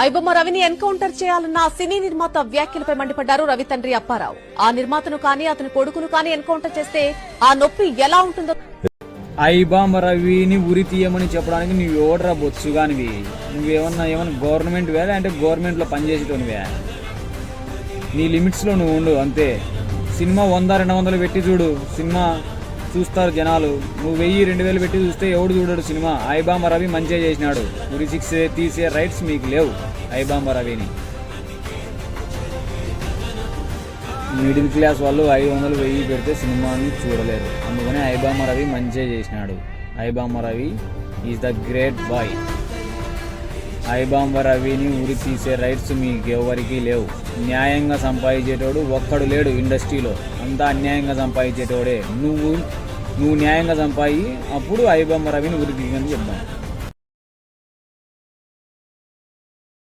ఐబొమ్మ రవిని ఎన్కౌంటర్ చేయాలన్న సినీ నిర్మాత వ్యాఖ్యలపై మండిపడ్డారు రవి తండ్రి అప్పారావు. ఆ నిర్మాతను కానీ అతని కొడుకును కానీ ఎన్కౌంటర్ చేస్తే ఆ నొప్పి ఎలా ఉంటుందో. ఐబొమ్మ రవిని ఉరి తీయమని చెప్పడానికి నువ్వు ఎవడరా బొత్సుగానివి? ఏమన్నా గవర్నమెంట్ వే అంటే గవర్నమెంట్ లో పనిచేసేటోనివే? నీ లిమిట్స్ లో నువ్వు ఉండు అంతే. సినిమా 100-200 పెట్టి చూడు, సినిమా చూస్తారు జనాలు. నువ్వు 1000-2000 పెట్టి చూస్తే ఎవడు చూడడు సినిమా. ఐబొమ్మ రవి మంచిగా చేసినాడు. ఉరి శిక్ష తీసే రైట్స్ మీకు లేవు ఐబొమ్మ రవిని. మిడిల్ క్లాస్ వాళ్ళు 500-1000 పెడితే సినిమాని చూడలేరు. అందుకని ఐబొమ్మ రవి మంచిగా చేసినాడు. IBomma Ravi is the great boy. IBomma రవిని ఉరి తీసే రైట్స్ మీకు ఎవరికి లేవు. న్యాయంగా సంపాదించేటోడు ఒక్కడు లేడు ఇండస్ట్రీలో, అంతా అన్యాయంగా సంపాదించేటోడే. నువ్వు న్యాయంగా సంపాది, అప్పుడు ఐబొమ్మ రవిని ఉరి తీయని చెప్తాను.